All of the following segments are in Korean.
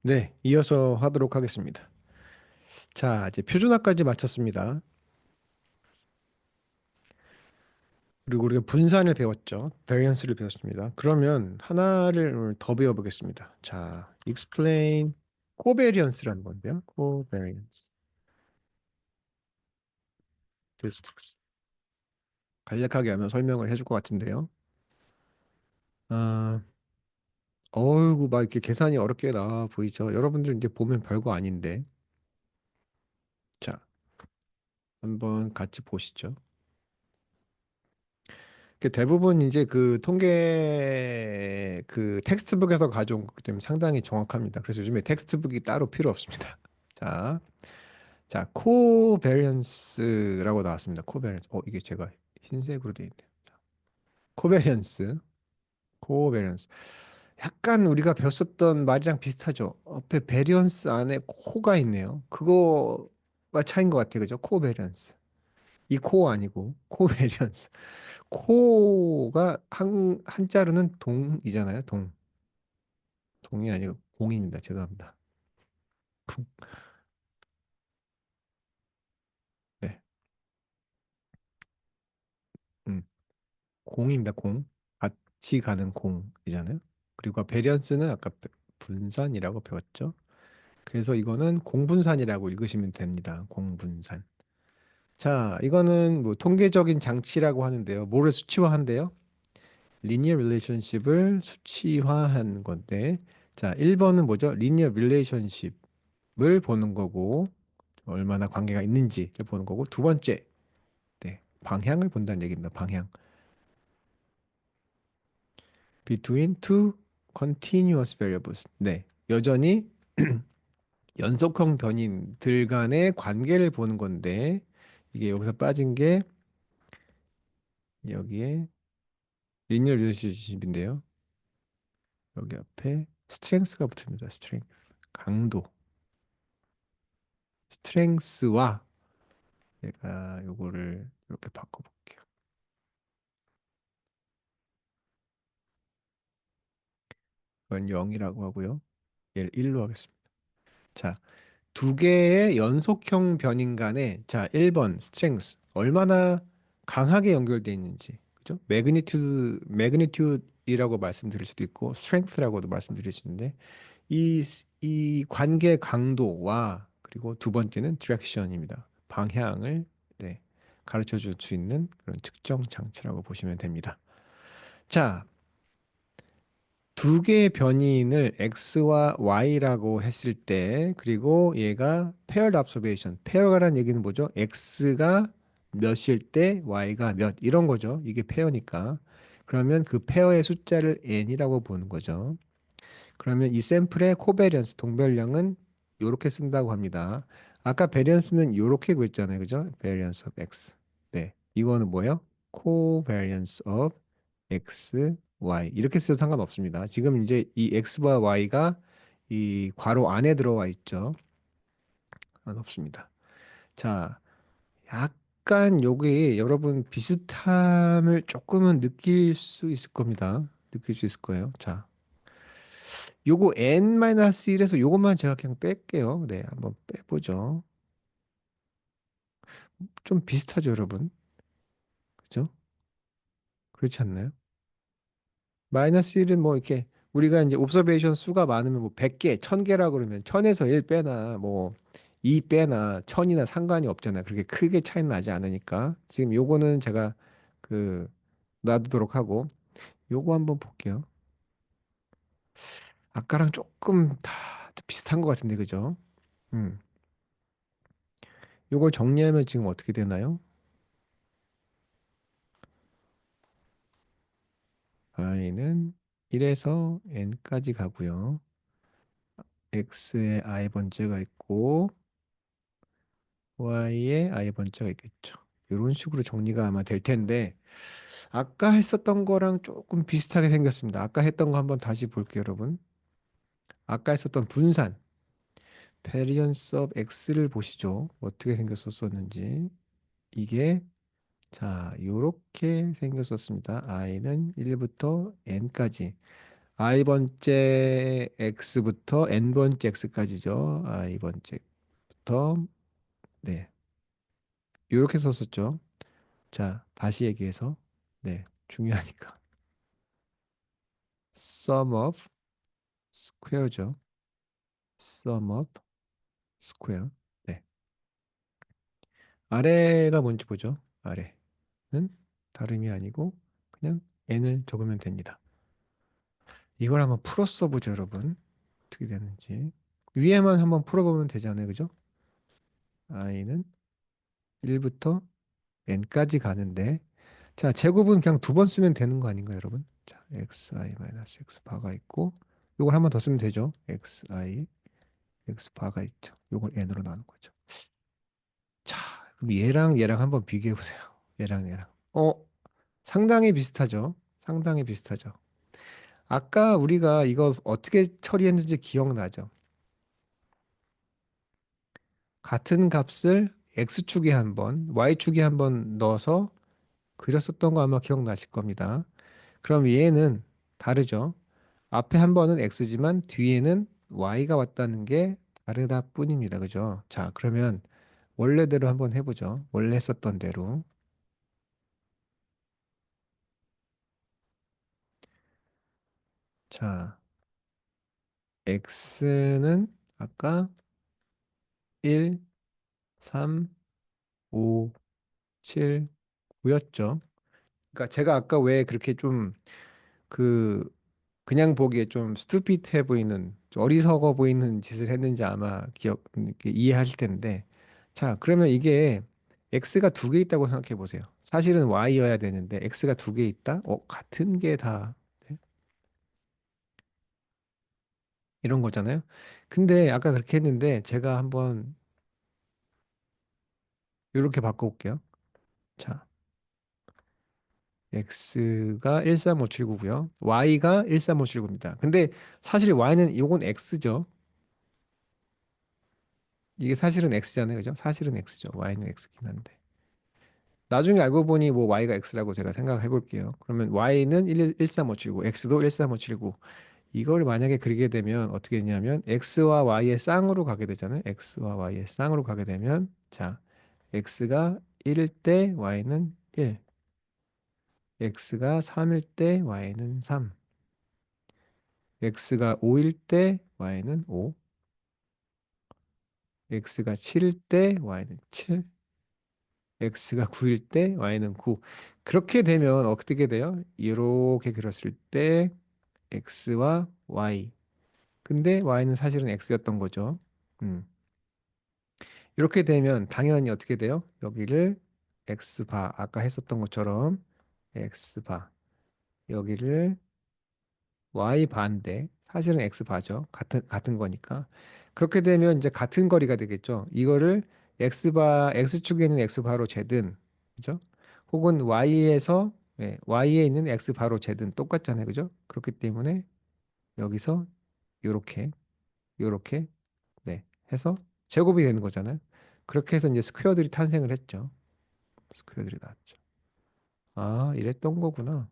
네, 이어서 하도록 하겠습니다. 자, 이제 표준화까지 마쳤습니다. 그리고 우리가 분산을 배웠죠. variance를 배웠습니다. 그러면 하나를 오늘 더 배워보겠습니다. 자, explain covariance라는 건데요. covariance. 그래서 간략하게 하면 설명을 해줄 것 같은데요. 아, 어이구, 막 이렇게 계산이 어렵게 나와 보이죠? 여러분들 이제 보면 별거 아닌데. 자, 한번 같이 보시죠. 대부분 이제 그 통계 그 텍스트북에서 가져온 거기 때문에 상당히 정확합니다. 그래서 요즘에 텍스트북이 따로 필요 없습니다. 자, 자, 코베리언스라고 나왔습니다. 코베리언스. 이게 제가 흰색으로 돼 있네요. 코베리언스, 코베리언스. 약간 우리가 배웠었던 말이랑 비슷하죠. 앞에 베리언스 안에 코가 있네요. 그거가 차이인 것 같아요. 그죠? 코베리언스. 이 코 아니고 코베리언스. 코가 한자로는 동이잖아요. 동. 동이 아니고 공입니다. 죄송합니다. 네. 음. 공입니다. 공. 같이 가는 공이잖아요. 그리고 베리언스는 아까 분산이라고 배웠죠. 그래서 이거는 공분산이라고 읽으시면 됩니다. 공분산. 자, 이거는 뭐 통계적인 장치라고 하는데요. 뭐를 수치화한대요? 리니어 릴레이션십을 수치화한 건데, 자, 1번은 뭐죠? 리니어 릴레이션십을 보는 거고, 얼마나 관계가 있는지를 보는 거고, 두 번째, 네, 방향을 본다는 얘기입니다. 방향. Between two continuous variables. 네, 여전히 연속형 변인들 간의 관계를 보는 건데, 이게 여기서 빠진 게 여기에 리니어 릴레이션십인데요. 여기 앞에 스트렝스가 붙습니다. 스트렝스. 강도. 스트렝스와 제가 요거를 이렇게 바꿔볼게요. 이건 0이라고 하고요. 얘를 1로 하겠습니다. 자, 두 개의 연속형 변인 간에 자, 1번 스트렝스 얼마나 강하게 연결되어 있는지. 그죠? 매그니튜드이라고 말씀드릴 수도 있고 스트렝스라고도 말씀드릴 수 있는데 이 관계 강도와 그리고 두 번째는 디렉션입니다. 방향을 네, 가르쳐 줄 수 있는 그런 측정 장치라고 보시면 됩니다. 자, 두 개의 변이인을 x와 y라고 했을 때 그리고 얘가 paired observation. 페어라는 얘기는 뭐죠? x가 몇일 때 y가 몇 이런 거죠. 이게 페어니까. 그러면 그 페어의 숫자를 n이라고 보는 거죠. 그러면 이 샘플의 코베리언스 동별량은 이렇게 쓴다고 합니다. 아까 베리언스는 이렇게 그랬잖아요. 그죠? variance of x. 네. 이거는 뭐예요? covariance of x, y. 이렇게 써도 상관없습니다. 지금 이제 이 x와 y가 이 괄호 안에 들어와 있죠. 상관없습니다. 자, 약간 여기 여러분 비슷함을 조금은 느낄 수 있을 겁니다. 느낄 수 있을 거예요. 자, 요거 n-1에서 요것만 제가 그냥 뺄게요. 네, 한번 빼보죠. 좀 비슷하죠, 여러분? 그죠? 그렇지 않나요? 마이너스 1은 뭐 이렇게 우리가 이제 옵서베이션 수가 많으면 뭐 100개, 1000개라 그러면 1000에서 1 빼나 뭐 2 빼나 1000이나 상관이 없잖아요. 그렇게 크게 차이는 나지 않으니까. 지금 요거는 제가 그 놔두도록 하고 요거 한번 볼게요. 아까랑 조금 다 비슷한 것 같은데, 그죠? 음. 요걸 정리하면 지금 어떻게 되나요? i는 1에서 n까지 가고요. x에 i 번째가 있고 y에 i 번째가 있겠죠. 이런 식으로 정리가 아마 될 텐데 아까 했었던 거랑 조금 비슷하게 생겼습니다. 아까 했던 거 한번 다시 볼게요, 여러분. 아까 했었던 분산 variance of x를 보시죠. 어떻게 생겼었는지. 이게 자, 요렇게 생겼었습니다. i는 1부터 n까지. i번째 x부터 n번째 x까지죠. i번째부터 네. 이렇게 썼었죠. 자, 다시 얘기해서 네, 중요하니까. sum of square죠. sum of square. 네. 아래가 뭔지 보죠. 아래는 다름이 아니고 그냥 n을 적으면 됩니다. 이걸 한번 풀어 써보죠, 여러분. 어떻게 되는지. 위에만 한번 풀어보면 되잖아요, 그죠? i는 1부터 n까지 가는데, 자, 제곱은 그냥 두 번 쓰면 되는 거 아닌가요, 여러분? 자, xi-x 바가 있고, 요걸 한 번 더 쓰면 되죠. xi, x 바가 있죠. 요걸 n으로 나눈 거죠. 자, 그럼 얘랑 한번 비교해 보세요. 얘랑. 상당히 비슷하죠. 상당히 비슷하죠. 아까 우리가 이거 어떻게 처리했는지 기억나죠? 같은 값을 x축에 한 번, y축에 한 번 넣어서 그렸었던 거 아마 기억나실 겁니다. 그럼 얘는 다르죠. 앞에 한 번은 x지만 뒤에는 y가 왔다는 게 다르다 뿐입니다. 그죠? 자, 그러면 원래대로 한번 해보죠. 원래 했었던 대로. 자, x는 아까 1, 3, 5, 7, 9였죠. 그러니까 제가 아까 왜 그렇게 좀 그 그냥 보기에 좀 스투핏해 보이는 좀 어리석어 보이는 짓을 했는지 아마 이렇게 이해하실 텐데 자 그러면 이게 x가 두 개 있다고 생각해 보세요. 사실은 y여야 되는데 x가 두 개 있다? 같은 게 다 이런 거잖아요. 근데 아까 그렇게 했는데 제가 한번 이렇게 바꿔볼게요. 자 x가 13579고요. y가 13579입니다. 근데 사실 y는 요건 x죠. 이게 사실은 x잖아요. 그죠? 사실은 x죠. y는 x긴 한데. 나중에 알고 보니 뭐 y가 x라고 제가 생각해 볼게요. 그러면 y는 13579, x도 13579. 이걸 만약에 그리게 되면 어떻게 되냐면 x와 y의 쌍으로 가게 되잖아요. x와 y의 쌍으로 가게 되면 자, x가 1일 때 y는 1, x가 3일 때 y는 3, x가 5일 때 y는 5, x가 7일 때 y는 7, x가 9일 때 y는 9. 그렇게 되면 어떻게 돼요? 이렇게 그렸을 때 x와 y. 근데 y는 사실은 x였던 거죠. 음. 이렇게 되면 당연히 어떻게 돼요? 여기를 x바 아까 했었던 것처럼 x바 여기를 y 반대 사실은 x바죠. 같은 거니까. 그렇게 되면 이제 같은 거리가 되겠죠. 이거를 x축에 있는 x바로 재든 그죠? 혹은 y에 있는 x바로 재든 똑같잖아요. 그죠? 그렇기 때문에 여기서 요렇게 요렇게 네 해서 제곱이 되는 거잖아요. 그렇게 해서 이제 스퀘어들이 탄생을 했죠. 스퀘어들이 나왔죠. 아, 이랬던 거구나.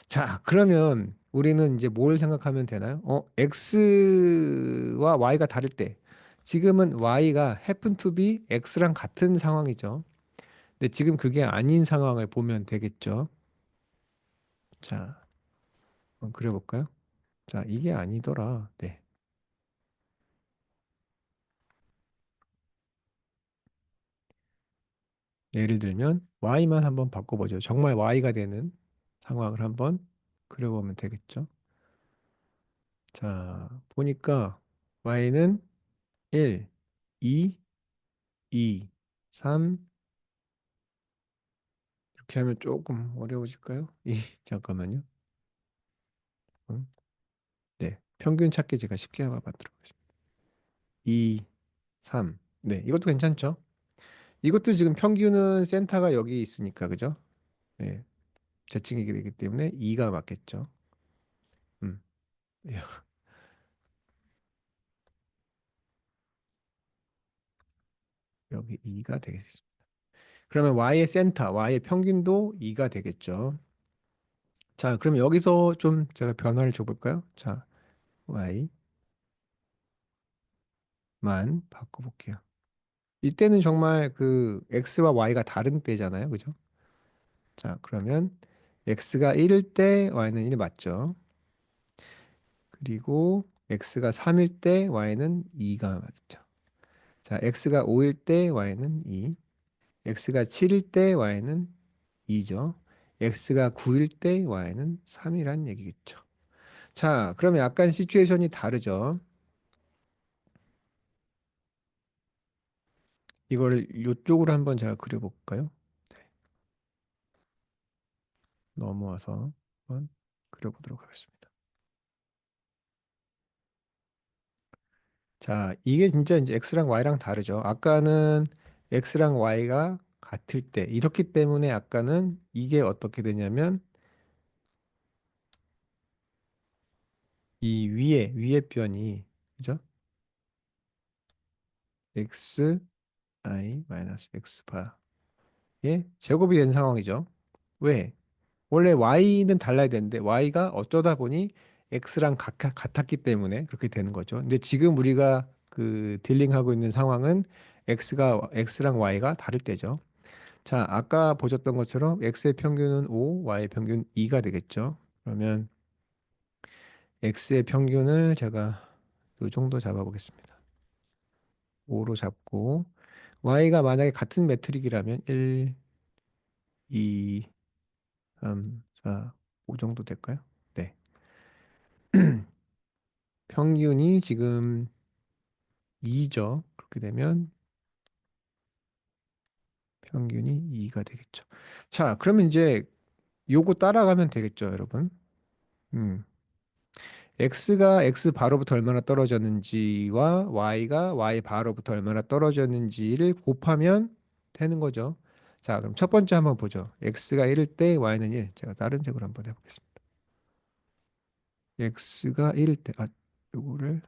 자, 그러면 우리는 이제 뭘 생각하면 되나요? x와 y가 다를 때 지금은 y가 happen to be x랑 같은 상황이죠. 근데 지금 그게 아닌 상황을 보면 되겠죠. 자, 한번 그려볼까요? 자, 이게 아니더라. 네. 예를 들면 y만 한번 바꿔보죠. 정말 y가 되는 상황을 한번 그려보면 되겠죠. 자, 보니까 y는 1, 2, 2, 3 이렇게 하면 조금 어려워질까요? 잠깐만요. 음, 네, 평균 찾기 제가 쉽게 한번 만들어 보겠습니다. 2, 3. 네, 이것도 괜찮죠? 이것도 지금 평균은 센터가 여기 있으니까 그죠? 네, 제칭이기 되기 때문에 2가 맞겠죠. 음, 여기 2가 되겠습니다. 그러면 y의 센터, y의 평균도 2가 되겠죠. 자, 그럼 여기서 좀 제가 변화를 줘볼까요? 자, y만 바꿔볼게요. 이때는 정말 그 x와 y가 다른 때잖아요. 그죠? 자, 그러면 x가 1일 때 y는 1 맞죠? 그리고 x가 3일 때 y는 2가 맞죠? 자, x가 5일 때 y는 2, x가 7일 때 y는 2죠. x가 9일 때 y는 3이란 얘기겠죠. 자, 그러면 약간 시츄에이션이 다르죠. 이거를 이쪽으로 한번 제가 그려볼까요? 네, 넘어와서 한번 그려보도록 하겠습니다. 자, 이게 진짜 이제 x랑 y랑 다르죠. 아까는 x랑 y가 같을 때 이렇기 때문에 아까는 이게 어떻게 되냐면 이 위에 변이 그죠? x i 마이너스 x 바의 제곱이 된 상황이죠. 왜? 원래 y는 달라야 되는데 y가 어쩌다 보니 x랑 같았기 때문에 그렇게 되는 거죠. 근데 지금 우리가 그 딜링하고 있는 상황은 x랑 y가 다를 때죠. 자, 아까 보셨던 것처럼 x의 평균은 5, y의 평균 2가 되겠죠. 그러면 x의 평균을 제가 이 정도 잡아보겠습니다. 5로 잡고 y가 만약에 같은 매트릭이라면 1, 2, 3, 4, 5 정도 될까요? 네. 평균이 지금 2죠. 그렇게 되면 평균이 2가 되겠죠. 자, 그러면 이제 요거 따라가면 되겠죠, 여러분. 음. x가 x 바로부터 얼마나 떨어졌는지와 y가 y 바로부터 얼마나 떨어졌는지를 곱하면 되는 거죠. 자, 그럼 첫 번째 한번 보죠. x가 1일 때 y는 1. 제가 다른 색으로 한번 해보겠습니다. x가 1일 때, 요거를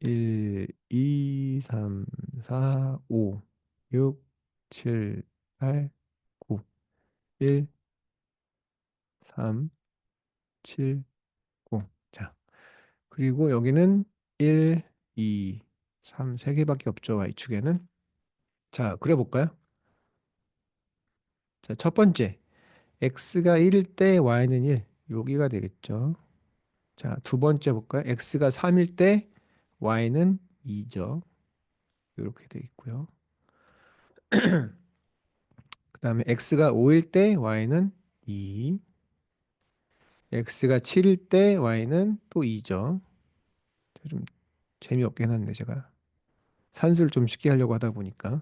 1, 2, 3, 4, 5, 6, 7, 8, 9, 1, 3, 7, 9. 자, 그리고 여기는 1, 2, 3, 3개밖에 없죠. Y축에는. 자, 그려볼까요? 자, 첫 번째. X가 1일 때 Y는 1. 여기가 되겠죠. 자, 두 번째 볼까요? X가 3일 때 Y는 2죠. 이렇게 돼 있고요. 그 다음에 X가 5일 때 Y는 2. X가 7일 때 Y는 또 2죠. 좀 재미없게 해놨네, 제가. 산수를 좀 쉽게 하려고 하다 보니까.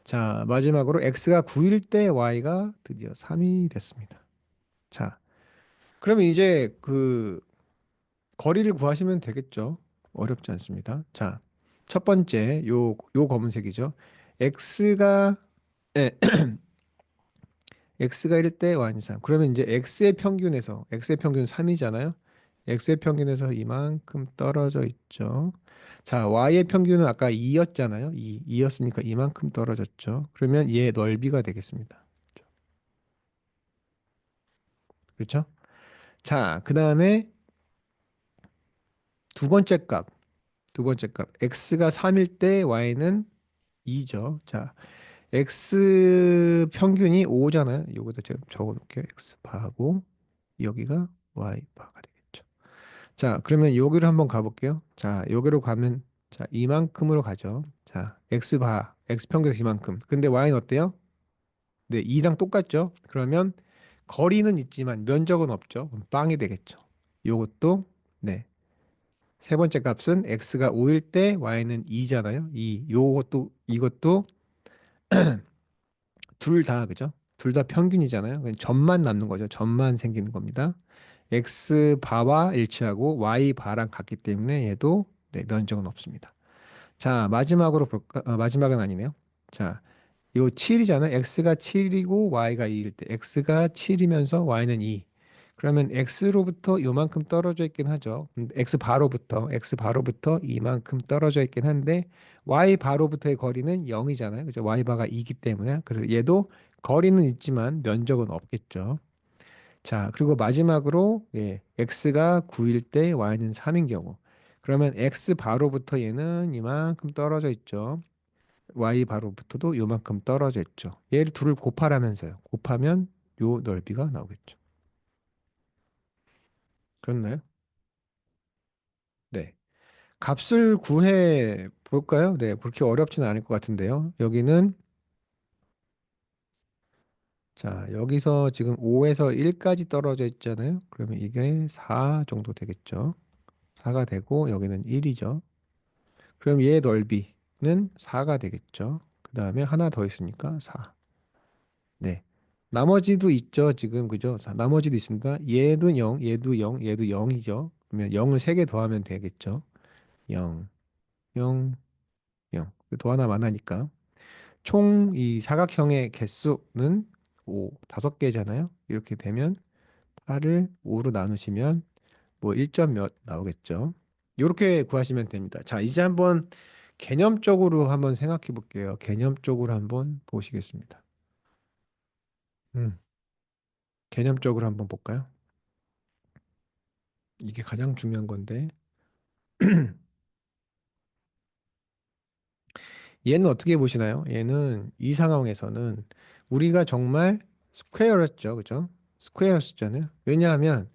자, 마지막으로 x가 9일 때 y가 드디어 3이 됐습니다. 자, 그러면 이제 그 거리를 구하시면 되겠죠. 어렵지 않습니다. 자, 첫 번째 요 검은색이죠. x가 예, x가 1일 때 y는 3. 그러면 이제 x의 평균 3이잖아요. x의 평균에서 이만큼 떨어져 있죠. 자, y의 평균은 아까 2였잖아요. 2였으니까 이만큼 떨어졌죠. 그러면 얘 넓이가 되겠습니다. 그렇죠? 자, 그 다음에 두 번째 값. 두 번째 값. x가 3일 때 y는 2죠. 자, x 평균이 5잖아요. 요거도 제가 적어 놓을게요. x 바하고 여기가 y 바가 되겠죠. 자, 그러면 여기로 한번 가볼게요. 자, 여기로 가면 자, 이만큼으로 가죠. 자, x 평균에서 이만큼. 근데 y는 어때요? 네, 2랑 똑같죠? 그러면 거리는 있지만 면적은 없죠. 그럼 빵이 되겠죠. 요것도 네. 세 번째 값은 x가 5일 때 y는 2잖아요. 이것도 둘 다 그죠? 둘 다 평균이잖아요. 그냥 점만 남는 거죠. 점만 생기는 겁니다. x 바와 일치하고 y 바랑 같기 때문에 얘도 네, 면적은 없습니다. 자, 마지막으로 볼까? 마지막은 아니네요. 자, 요 7이잖아요. x가 7이고 y가 2일 때 x가 7이면서 y는 2. 그러면 x로부터 요만큼 떨어져 있긴 하죠. x 바로부터 이만큼 떨어져 있긴 한데 y 바로부터의 거리는 0이잖아요. 그죠? y 바가 2기 때문에. 그래서 얘도 거리는 있지만 면적은 없겠죠. 자, 그리고 마지막으로 x가 9일 때 y는 3인 경우. 그러면 x 바로부터 얘는 이만큼 떨어져 있죠. y 바로부터도 요만큼 떨어져 있죠. 얘를 둘을 곱하라면서요. 곱하면 요 넓이가 나오겠죠. 그렇나요? 네. 값을 구해 볼까요? 네, 그렇게 어렵지는 않을 것 같은데요. 여기는 자, 여기서 지금 5에서 1까지 떨어져 있잖아요. 그러면 이게 4 정도 되겠죠. 4가 되고 여기는 1이죠. 그럼 얘 넓이는 4가 되겠죠. 그 다음에 하나 더 있으니까 4. 네. 나머지도 있죠. 지금 그죠? 나머지도 있습니다. 얘도 0, 얘도 0, 얘도 0이죠. 그러면 0을 3개 더하면 되겠죠. 0, 0, 0. 더 하나만 하니까. 총 이 사각형의 개수는 5, 5개잖아요. 이렇게 되면 8을 5로 나누시면 뭐 1점 몇 나오겠죠. 이렇게 구하시면 됩니다. 자, 이제 한번 개념적으로 한번 생각해 볼게요. 개념적으로 한번 보시겠습니다. 음, 개념적으로 한번 볼까요? 이게 가장 중요한 건데 얘는 어떻게 보시나요? 얘는 이 상황에서는 우리가 정말 스퀘어였죠. 그죠? 스퀘어였잖아요. 왜냐하면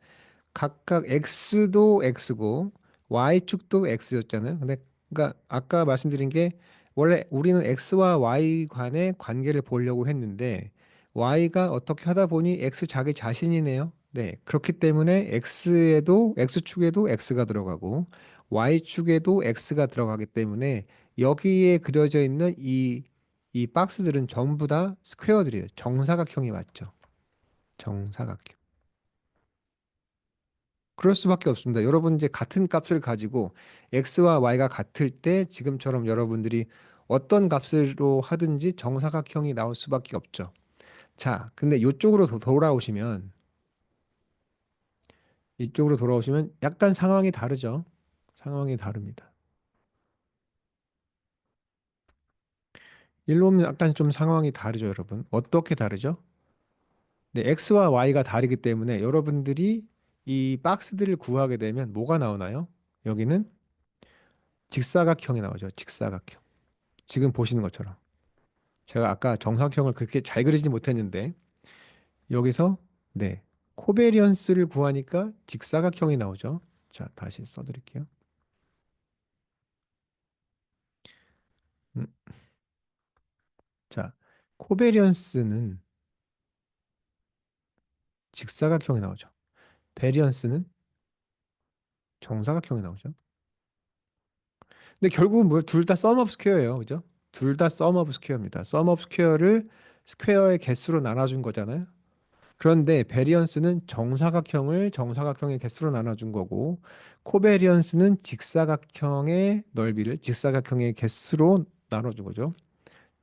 각각 x도 x고 y축도 x였잖아요. 근데 그러니까 아까 말씀드린 게 원래 우리는 x와 y 간의 관계를 보려고 했는데 y가 어떻게 하다 보니 x 자기 자신이네요. 네. 그렇기 때문에 x에도 x축에도 x가 들어가고 y축에도 x가 들어가기 때문에 여기에 그려져 있는 이 박스들은 전부 다 스퀘어들이에요. 정사각형이 맞죠. 정사각형. 그럴 수밖에 없습니다. 여러분 이제 같은 값을 가지고 x와 y가 같을 때 지금처럼 여러분들이 어떤 값으로 하든지 정사각형이 나올 수밖에 없죠. 자, 근데 이쪽으로 돌아오시면 이쪽으로 돌아오시면 약간 상황이 다르죠. 상황이 다릅니다. 일로 오면 약간 좀 상황이 다르죠, 여러분. 어떻게 다르죠? 네, x와 y가 다르기 때문에 여러분들이 이 박스들을 구하게 되면 뭐가 나오나요? 여기는 직사각형이 나오죠. 직사각형. 지금 보시는 것처럼. 제가 아까 정사각형을 그렇게 잘 그리지 못했는데 여기서 네 코베리언스를 구하니까 직사각형이 나오죠. 자, 다시 써드릴게요. 음, 자, 코베리언스는 직사각형이 나오죠. 베리언스는 정사각형이 나오죠. 근데 결국은 뭐 둘 다 썸 오브 스퀘어예요. 그죠? 둘 다 썸 오브 스퀘어입니다. 썸 오브 스퀘어를 스퀘어의 개수로 나눠준 거잖아요. 그런데 베리언스는 정사각형을 정사각형의 개수로 나눠준 거고 코베리언스는 직사각형의 넓이를 직사각형의 개수로 나눠준 거죠.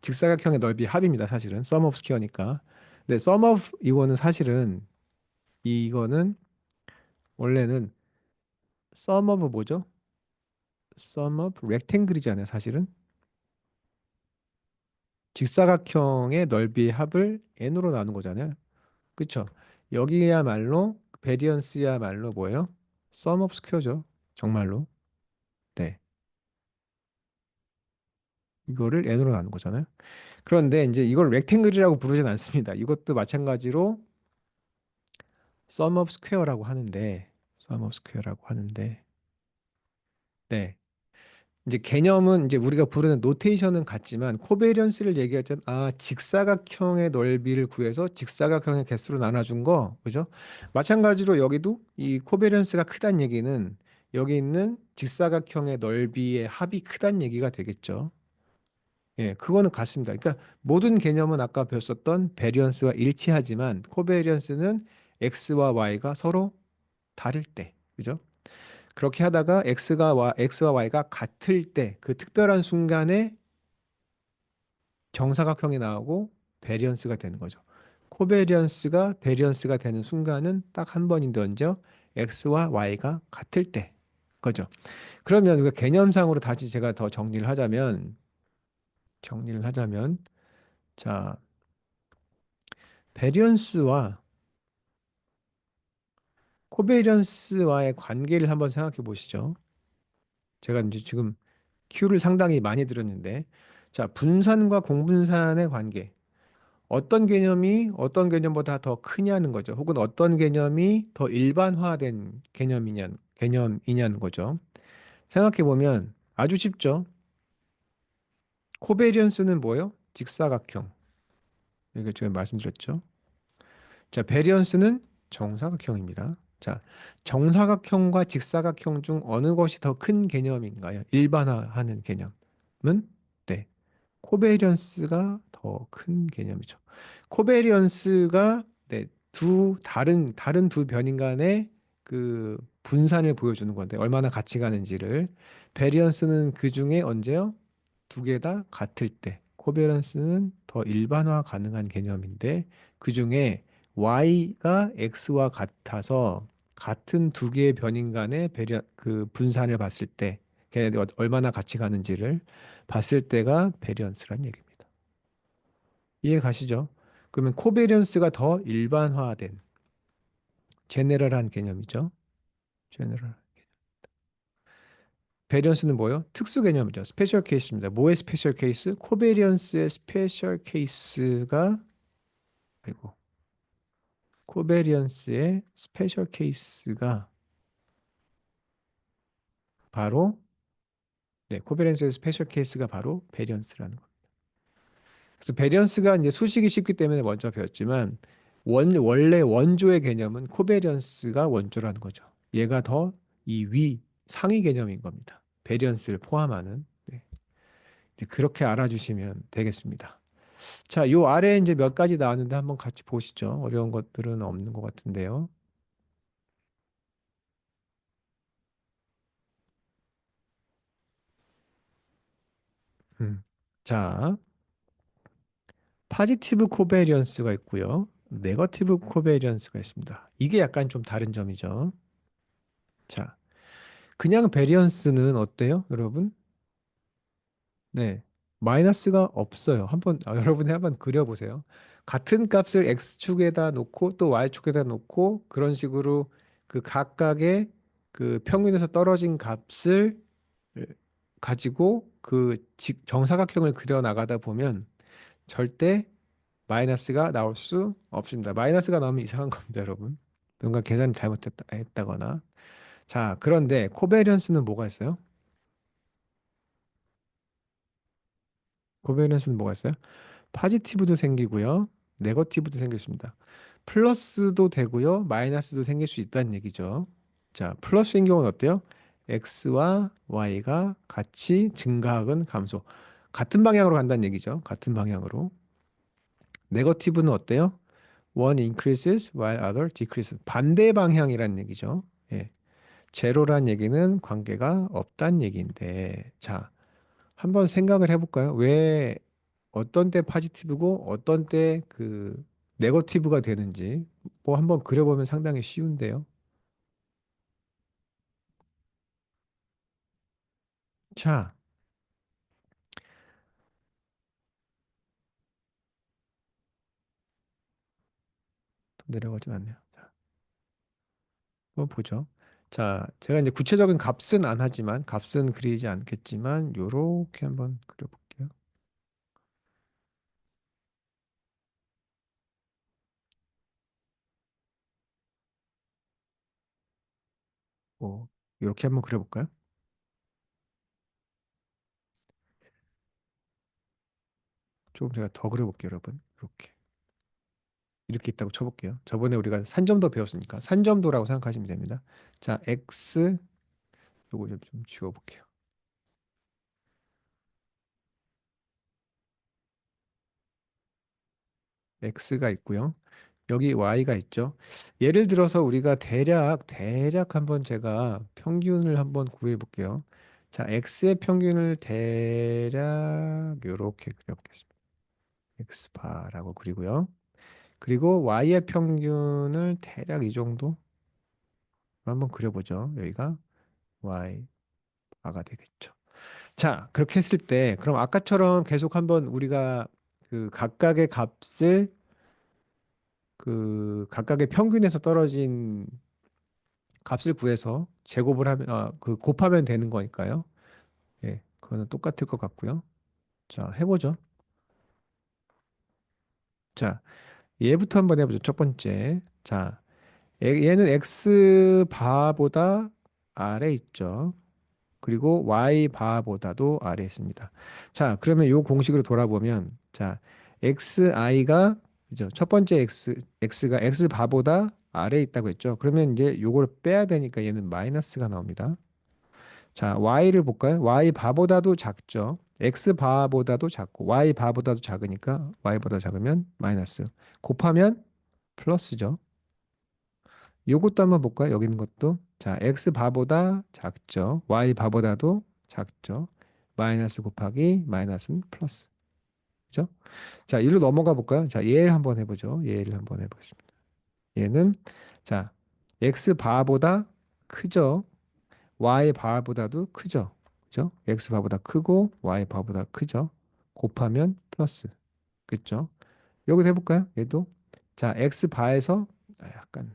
직사각형의 넓이 합입니다. 사실은 썸 오브 스퀘어니까. 근데 썸 오브 이거는 사실은 이거는 원래는 썸 오브 뭐죠? 썸 오브 렉탱글이잖아요. 사실은 직사각형의 넓이의 합을 n으로 나눈 거잖아요. 그쵸? 여기야말로 베리언스야말로 뭐예요? 썸 오브 스퀘어죠. 정말로. 네. 이거를 n으로 나눈 거잖아요. 그런데 이제 이걸 렉탱글이라고 부르진 않습니다. 이것도 마찬가지로 썸 오브 스퀘어라고 하는데 썸 오브 스퀘어라고 하는데 네. 이제 개념은 이제 우리가 부르는 노테이션은 같지만 코베리언스를 얘기할 땐 직사각형의 넓이를 구해서 직사각형의 개수로 나눠준 거 그죠? 마찬가지로 여기도 이 코베리언스가 크다는 얘기는 여기 있는 직사각형의 넓이의 합이 크다는 얘기가 되겠죠. 예, 그거는 같습니다. 그러니까 모든 개념은 아까 배웠었던 베리언스와 일치하지만 코베리언스는 x와 y가 서로 다를 때 그죠? 그렇게 하다가 x와 y가 같을 때 그 특별한 순간에 정사각형이 나오고 베리언스가 되는 거죠. 코베리언스가 베리언스가 되는 순간은 딱 한 번인데 언제 x와 y가 같을 때 거죠. 그러면 우리가 개념상으로 다시 제가 더 정리를 하자면 자, 베리언스와 코베리언스와의 관계를 한번 생각해 보시죠. 제가 이제 지금 Q를 상당히 많이 들었는데, 자, 분산과 공분산의 관계. 어떤 개념이 어떤 개념보다 더 크냐는 거죠. 혹은 어떤 개념이 더 일반화된 개념이냐는 거죠. 생각해 보면 아주 쉽죠. 코베리언스는 뭐예요? 직사각형. 이게 제가 말씀드렸죠. 자, 베리언스는 정사각형입니다. 자, 정사각형과 직사각형 중 어느 것이 더 큰 개념인가요? 일반화하는 개념은? 네, 코베리언스가 더 큰 개념이죠. 코베리언스가 네, 다른 두 변인 간의 그 분산을 보여주는 건데 얼마나 같이 가는지를. 베리언스는 그 중에 언제요? 두 개 다 같을 때. 코베런스는 더 일반화 가능한 개념인데 그 중에 y가 x와 같아서 같은 두 개의 변인 간의 그 분산을 봤을 때 걔네들이 얼마나 같이 가는지를 봤을 때가 베리언스란 얘기입니다. 이해 가시죠? 그러면 코베리언스가 더 일반화된 제네럴한 개념이죠. 제네럴. 베리언스는 뭐예요? 특수 개념이죠. 스페셜 케이스입니다. 뭐의 스페셜 케이스? 코베리언스의 스페셜 케이스가 아이고 코베리언스의 스페셜 케이스가 바로 네, 코베리언스의 스페셜 케이스가 바로 베리언스라는 거. 그래서 베리언스가 이제 수식이 쉽기 때문에 먼저 배웠지만 원래 원조의 개념은 코베리언스가 원조라는 거죠. 얘가 더 이 상위 개념인 겁니다. 베리언스를 포함하는. 네. 이제 그렇게 알아주시면 되겠습니다. 자, 요 아래에 이제 몇 가지 나왔는데 한번 같이 보시죠. 어려운 것들은 없는 것 같은데요. 음. 자, 파지티브 코베리언스가 있고요. 네거티브 코베리언스가 있습니다. 이게 약간 좀 다른 점이죠. 자, 그냥 베리언스는 어때요, 여러분? 네. 마이너스가 없어요. 여러분이 한번 그려보세요. 같은 값을 x축에다 놓고 또 y축에다 놓고 그런 식으로 그 각각의 그 평균에서 떨어진 값을 가지고 그 정사각형을 그려 나가다 보면 절대 마이너스가 나올 수 없습니다. 마이너스가 나오면 이상한 겁니다, 여러분. 뭔가 계산을 했다거나. 자, 그런데 코베리언스는 뭐가 있어요? 코베리언스는 뭐가 있어요? 파지티브도 생기고요. 네거티브도 생겼습니다. 플러스도 되고요. 마이너스도 생길 수 있다는 얘기죠. 자, 플러스인 경우는 어때요? x와 y가 같이 증가하건 감소. 같은 방향으로 간다는 얘기죠. 같은 방향으로. 네거티브는 어때요? One increases while other decreases. 반대 방향이라는 얘기죠. 예. 제로란 얘기는 관계가 없다는 얘기인데, 자, 한번 생각을 해볼까요? 왜 어떤 때 파지티브고 어떤 때 그 네거티브가 되는지 뭐 한번 그려보면 상당히 쉬운데요. 자, 또 내려가지 않네요. 자, 한번 보죠. 자, 제가 이제 구체적인 값은 안 하지만 값은 그리지 않겠지만 요렇게 한번 그려볼게요. 뭐 이렇게 한번 그려볼까요? 조금 제가 더 그려볼게요, 여러분. 이렇게 있다고 쳐볼게요. 저번에 우리가 산점도 배웠으니까 산점도라고 생각하시면 됩니다. 자, x 요거 좀 지워볼게요. x가 있고요. 여기 y가 있죠. 예를 들어서 우리가 대략 한번 제가 평균을 한번 구해 볼게요. 자, x의 평균을 대략 요렇게 그려보겠습니다. x바라고 그리고요. 그리고 y의 평균을 대략 이 정도 한번 그려보죠. 여기가 y바가 되겠죠. 자, 그렇게 했을 때 그럼 아까처럼 계속 한번 우리가 그 각각의 값을 그 각각의 평균에서 떨어진 값을 구해서 제곱을 하면 그 곱하면 되는 거니까요. 예, 그거는 똑같을 것 같고요. 자, 해보죠. 자, 얘부터 한번 해보죠. 첫 번째. 자, 얘는 x 바보다 아래 있죠. 그리고 y 바보다도 아래 있습니다. 자, 그러면 요 공식으로 돌아보면 자, xi가 그죠? 첫 번째 x가 x 바보다 아래 있다고 했죠. 그러면 이제 요걸 빼야 되니까 얘는 마이너스가 나옵니다. 자, y를 볼까요? y 바보다도 작죠. x 바보다도 작고 y 바보다도 작으니까 y보다 작으면 마이너스. 곱하면 플러스죠. 요것도 한번 볼까요? 여기 있는 것도. 자, x 바보다 작죠. y 바보다도 작죠. 마이너스 곱하기 마이너스는 플러스. 그죠? 자, 이리로 넘어가 볼까요? 자, 얘를 한번 해보죠. 얘를 한번 해보겠습니다. 얘는 자, x 바보다 크죠. y 바보다도 크죠. 그죠? x 바보다 크고 y 바보다 크죠. 곱하면 플러스. 그죠? 여기서 해볼까요? 얘도. 자, x 바에서 약간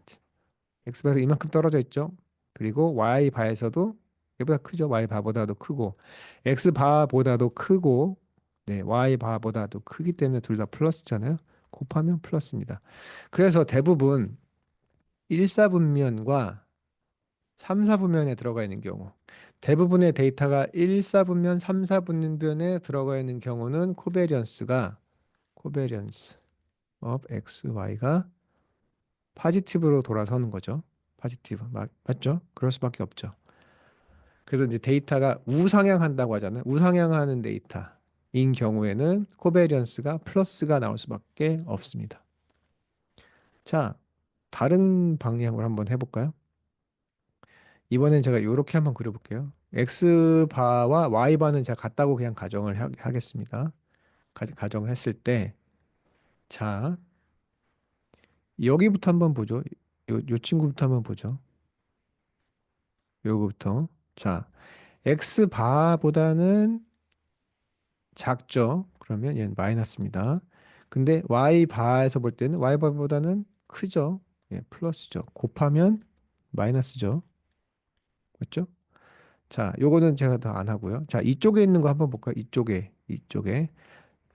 x바에서 이만큼 떨어져 있죠. 그리고 y 바에서도 얘보다 크죠. y 바보다도 크고 x 바보다도 크고 네, y 바보다도 크기 때문에 둘 다 플러스잖아요. 곱하면 플러스입니다. 그래서 대부분 1사분면과 3사분면에 들어가 있는 경우 대부분의 데이터가 1사분면, 3사분면에 들어가 있는 경우는 코베리언스 of x, y가 파지티브로 돌아서는 거죠. 파지티브. 맞죠? 그럴 수밖에 없죠. 그래서 이제 데이터가 우상향한다고 하잖아요. 우상향하는 데이터인 경우에는 코베리언스가 플러스가 나올 수밖에 없습니다. 자, 다른 방향으로 한번 해볼까요? 이번엔 제가 이렇게 한번 그려볼게요. X바와 Y바는 제가 같다고 그냥 가정을 하겠습니다. 가정을 했을 때, 자, 여기부터 한번 보죠. 요 친구부터 한번 보죠. 요거부터. 자, X바보다는 작죠. 그러면 얘는 마이너스입니다. 근데 Y바에서 볼 때는 Y바보다는 크죠. 예, 플러스죠. 곱하면 마이너스죠. 맞죠? 자, 요거는 제가 더 안 하고요. 자, 이쪽에 있는 거 한번 볼까요? 이쪽에.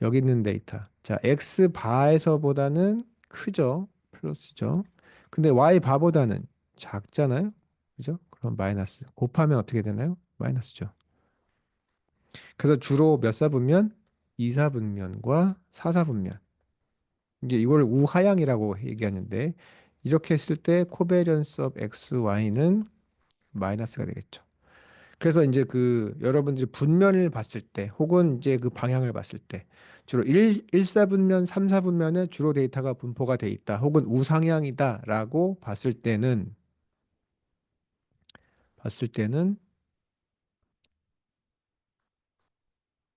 여기 있는 데이터. 자, X 바에서보다는 크죠? 플러스죠. 근데 Y 바보다는 작잖아요? 그죠? 그럼 마이너스. 곱하면 어떻게 되나요? 마이너스죠. 그래서 주로 몇 사분면? 2사분면과 4사분면. 이제 이걸 우하향이라고 얘기하는데 이렇게 했을 때 코베리언스 오브 X, Y는 마이너스가 되겠죠. 그래서 이제 그 여러분들이 분면을 봤을 때 혹은 이제 그 방향을 봤을 때 주로 1사분면, 3사분면에 주로 데이터가 분포가 돼 있다. 혹은 우상향이다라고 봤을 때는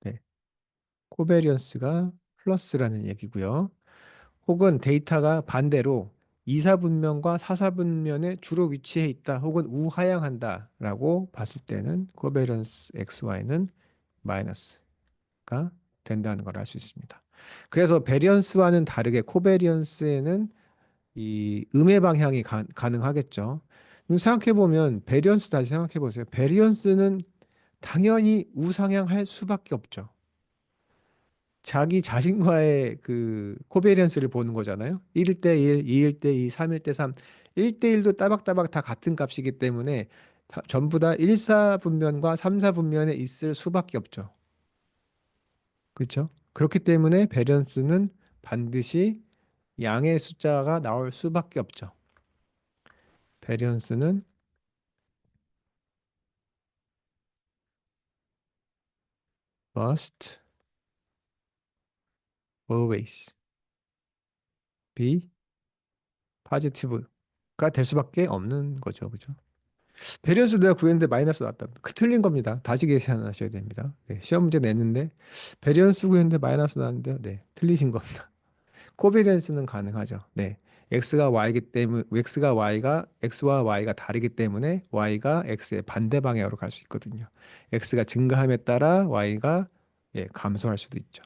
네, 코베리언스가 플러스라는 얘기고요. 혹은 데이터가 반대로 2사분면과 4사분면에 주로 위치해 있다. 혹은 우하향한다라고 봤을 때는 코베리언스 XY는 마이너스. 가 된다는 걸 알 수 있습니다. 그래서 베리언스와는 다르게 코베리언스에는 이 음의 방향이 가능하겠죠. 생각해 보면 베리언스 다시 생각해 보세요. 베리언스는 당연히 우상향할 수밖에 없죠. 자기 자신과의 그 코베리언스를 보는 거잖아요. 1대 1, 2일 대 2, 3일 대 3. 1대 1도 따박따박 다 같은 값이기 때문에 전부 다 1사분면과 3사분면에 있을 수밖에 없죠. 그렇죠? 그렇기 때문에 베리언스는 반드시 양의 숫자가 나올 수밖에 없죠. 베리언스는 must always be positive가 될 수밖에 없는 거죠. 그죠? 베리언스 내가 구했는데 마이너스 나왔다. 그 틀린 겁니다. 다시 계산하셔야 됩니다. 네, 시험 문제 냈는데 베리언스 구했는데 마이너스 나왔는데 네, 틀리신 겁니다. 코비런스는 가능하죠. 네. x와 y가 다르기 때문에 y가 x의 반대 방향으로 갈 수 있거든요. x가 증가함에 따라 y가 예, 감소할 수도 있죠.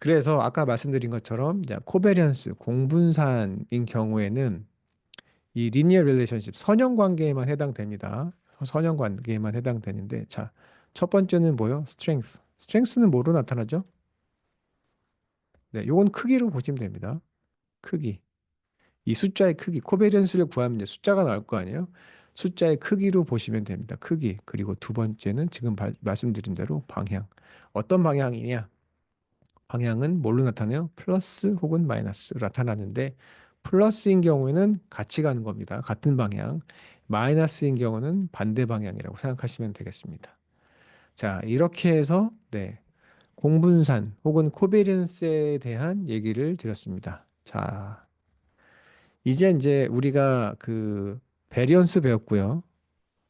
그래서 아까 말씀드린 것처럼 이제 코베리언스 공분산인 경우에는 이 리니어 릴레이션십 선형 관계에만 해당됩니다. 선형 관계에만 해당되는데 자, 첫 번째는 뭐요? 스트렝스. 스트렝스는 뭐로 나타나죠? 네, 요건 크기로 보시면 됩니다. 크기. 이 숫자의 크기, 코베리언스를 구하면 이제 숫자가 나올 거 아니에요? 숫자의 크기로 보시면 됩니다. 크기. 그리고 두 번째는 지금 말씀드린 대로 방향. 어떤 방향이냐? 방향은 뭘로 나타나요? 플러스 혹은 마이너스로 나타나는데 플러스인 경우에는 같이 가는 겁니다. 같은 방향. 마이너스인 경우는 반대 방향이라고 생각하시면 되겠습니다. 자, 이렇게 해서 네, 공분산 혹은 코베리언스에 대한 얘기를 드렸습니다. 자, 이제 우리가 그 베리언스 배웠고요.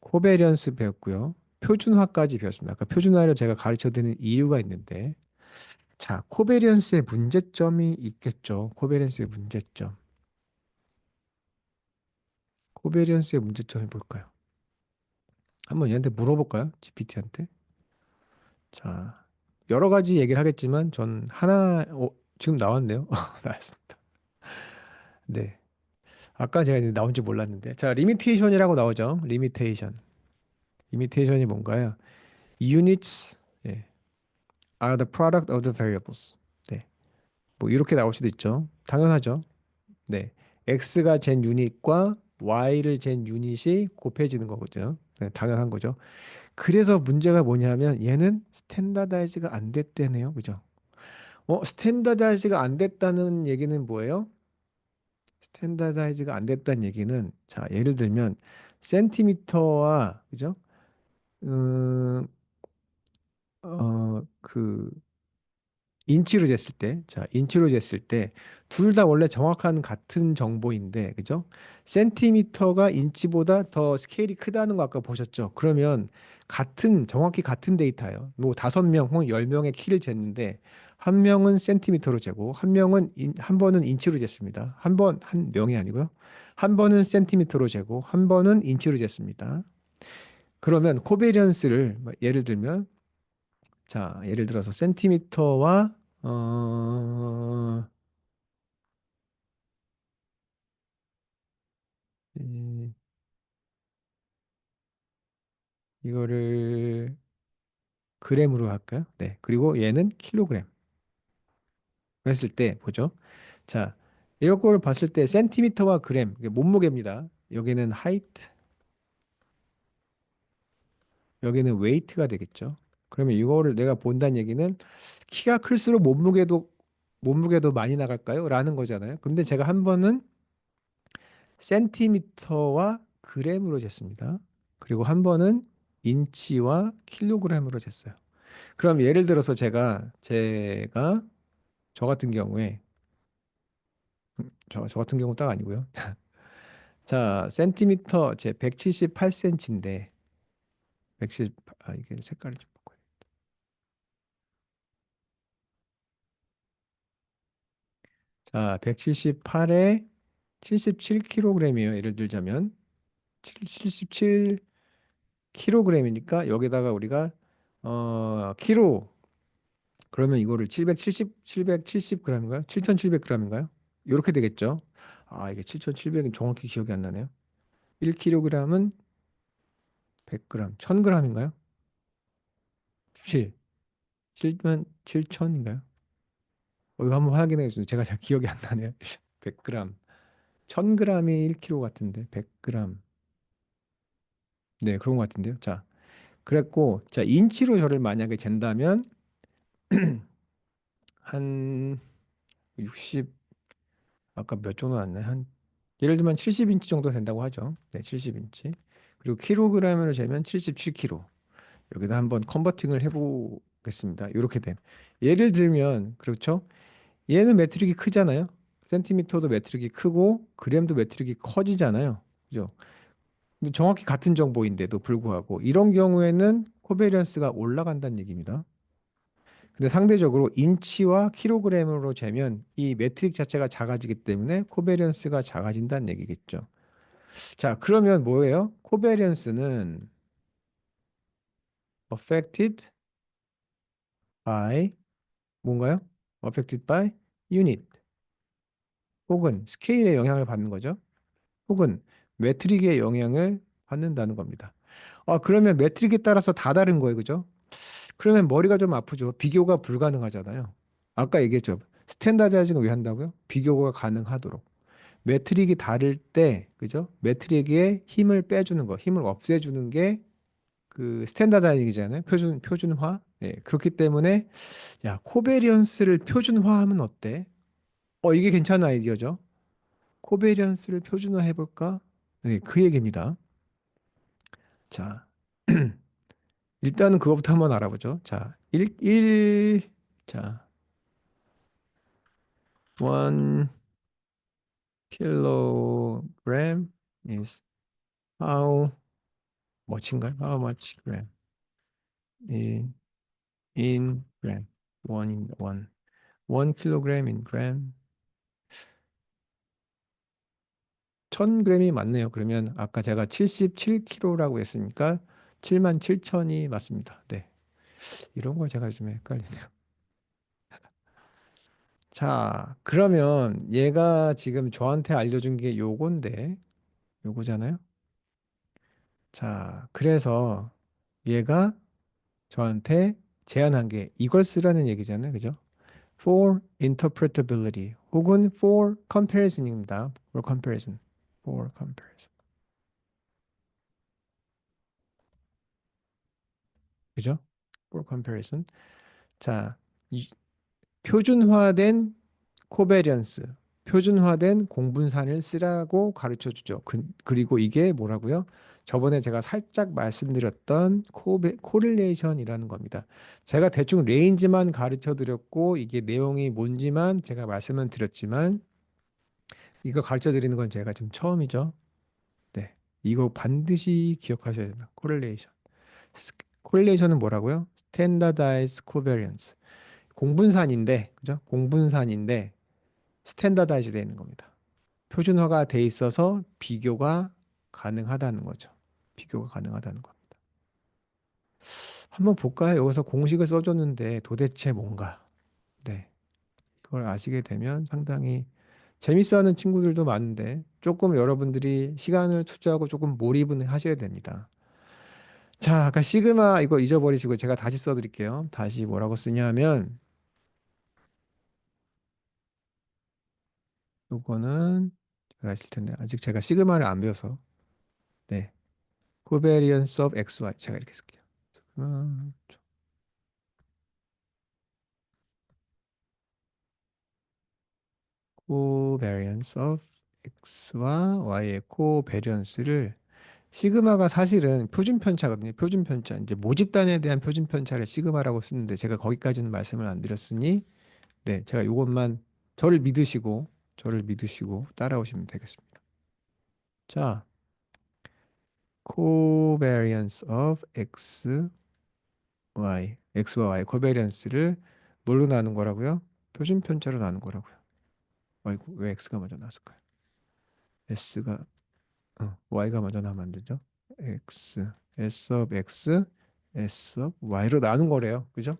코베리언스 배웠고요. 표준화까지 배웠습니다. 아까 표준화를 제가 가르쳐 드리는 이유가 있는데 자, 코베리언스의 문제점이 있겠죠. 코베리언스의 문제점. 코베리언스의 문제점이 뭘까요? 한번 얘한테 물어볼까요? GPT한테. 자, 여러 가지 얘기를 하겠지만 전 하나 지금 나왔네요. 나왔습니다. 네. 아까 제가 이제 나온지 몰랐는데. 자, 리미테이션이라고 나오죠. 리미테이션. 리미테이션이 뭔가요? Units 예, are the product of the variables. 네. 뭐 이렇게 나올 수도 있죠. 당연하죠. 네. x가 잰 유닛과 y를 잰 유닛이 곱해지는 거거든요. 네, 당연한 거죠. 그래서 문제가 뭐냐면 얘는 스탠다다이즈가 안 됐대네요. 그죠? 스탠다다이즈가 안 됐다는 얘기는 뭐예요? 스탠다다이즈가 안 됐다는 얘기는 자, 예를 들면 센티미터와 그죠? 음, 그 인치로 쟀을 때, 자, 인치로 쟀을 때, 둘 다 원래 정확한 같은 정보인데, 그죠? 센티미터가 인치보다 더 스케일이 크다는 거 아까 보셨죠? 그러면 정확히 같은 데이터예요. 뭐 5명 혹은 10명의 키를 쟀는데, 한 명은 센티미터로 재고, 한 번은 인치로 쟀습니다. 한 명이 아니고요. 한 번은 센티미터로 재고, 한 번은 인치로 쟀습니다. 그러면 코베리언스를, 예를 들면, 자, 예를 들어서 센티미터와 어, 이- 이거를 그램으로 할까요? 네. 그리고 얘는 킬로그램. 했을 때 보죠. 자, 이런 걸 봤을 때 센티미터와 그램, 이게 몸무게입니다. 여기는 하이트, 여기는 웨이트가 되겠죠. 그러면 이거를 내가 본다는 얘기는 키가 클수록 몸무게도 많이 나갈까요? 라는 거잖아요. 근데 제가 한 번은 센티미터와 그램으로 쟀습니다. 그리고 한 번은 인치와 킬로그램으로 쟀어요. 그럼 예를 들어서 제가 저 같은 경우에 저 같은 경우 딱 아니고요. 자, 센티미터 제 178cm인데 170 이게 색깔을 좀 바꿔요. 자, 178에 77kg이에요. 예를 들자면 77kg이니까 여기다가 우리가 키로 그러면 이거를 770g인가요? 7700g인가요? 이렇게 되겠죠. 아, 이게 7700은 정확히 기억이 안 나네요. 1kg은 100g, 1000g인가요? 7, 7만 7000인가요? 이거 한번 확인하겠습니다. 제가 잘 기억이 안 나네요. 100g, 1000g이 1kg 같은데 100g. 네, 그런 것 같은데요. 자, 그랬고, 자, 인치로 저를 만약에 잰다면 한 60, 아까 몇 정도 났나요? 예를 들면 70인치 정도 된다고 하죠. 네, 70인치. 그리고 킬로그램으로 재면 77kg. 여기다 한번 컨버팅을 해보겠습니다. 이렇게 된. 예를 들면 그렇죠. 얘는 매트릭이 크잖아요. 센티미터도 매트릭이 크고 그램도 매트릭이 커지잖아요. 그죠? 근데 정확히 같은 정보인데도 불구하고 이런 경우에는 코베리언스가 올라간다는 얘기입니다. 근데 상대적으로 인치와 킬로그램으로 재면 이 매트릭 자체가 작아지기 때문에 코베리언스가 작아진다는 얘기겠죠. 자, 그러면 뭐예요? 코베리언스는 affected by 뭔가요? affected by unit 혹은 스케일의 영향을 받는 거죠. 혹은 매트릭의 영향을 받는다는 겁니다. 그러면 매트릭에 따라서 다 다른 거예요. 그죠? 그러면 머리가 좀 아프죠. 비교가 불가능하잖아요. 아까 얘기했죠. 스탠다드라이징을 왜 한다고요? 비교가 가능하도록. 매트릭이 다를 때, 그죠? 매트릭에 힘을 빼주는 거, 힘을 없애주는 게 그 스탠다드라이징이잖아요. 표준화. 예, 그렇기 때문에 야, 코베리언스를 표준화하면 어때? 이게 괜찮은 아이디어죠. 코베리언스를 표준화해 볼까? 네, 그 얘기입니다. 자, 일단은 그거부터 한번 알아보죠. 자, 자, 1 kilogram is how much인가요? How much gram in gram? One in one. 1 kilogram in gram. 1000g이 맞네요. 그러면 아까 제가 77kg라고 했으니까 77,000이 맞습니다. 네. 이런 걸 제가 좀 헷갈리네요. 자, 그러면 얘가 지금 저한테 알려준 게 요건데, 요거잖아요. 자, 그래서 얘가 저한테 제안한 게 이걸 쓰라는 얘기잖아요. 그죠? For interpretability 혹은 for comparison입니다. For comparison. For comparison. 그죠? For comparison. 자, 표준화된 코베리언스, 표준화된 공분산을 쓰라고 가르쳐 주죠. 그리고 이게 뭐라고요? 저번에 제가 살짝 말씀드렸던 코릴레이션이라는 겁니다. 제가 대충 레인지만 가르쳐 드렸고 이게 내용이 뭔지만 제가 말씀은 드렸지만 이거 가르쳐 드리는 건 제가 지금 처음이죠. 네. 이거 반드시 기억하셔야 된다. 코릴레이션. 코릴레이션은 뭐라고요? 스탠다다이즈 코베리언스. 공분산인데, 그죠? 공분산인데 스탠다다이즈 되는 겁니다. 표준화가 돼 있어서 비교가 가능하다는 거죠. 비교가 가능하다는 겁니다. 한번 볼까요? 여기서 공식을 써줬는데 도대체 뭔가? 네. 그걸 아시게 되면 상당히 재밌어하는 친구들도 많은데 조금 여러분들이 시간을 투자하고 조금 몰입은 하셔야 됩니다. 자, 아까 시그마 이거 잊어버리시고 제가 다시 써드릴게요. 다시 뭐라고 쓰냐면 요거는 제가 아실 텐데 아직 제가 시그마를 안 배워서 네. covariance of xy 제가 이렇게 쓸게요. 음, covariance of x와 y의 코베리언스를 시그마가 사실은 표준 편차거든요. 표준 편차. 이제 모집단에 대한 표준 편차를 시그마라고 쓰는데 제가 거기까지는 말씀을 안 드렸으니 네, 제가 이것만 저를 믿으시고 따라오시면 되겠습니다. 자, covariance of x와 y 코베리언스를 뭘로 나눈 거라고요? 표준 편차로 나눈 거라고요. 아이고, 왜 x가 먼저 나왔을까요? s가 y가 먼저 나면 안 되죠? s of x, s of y로 나눈 거래요. 그죠?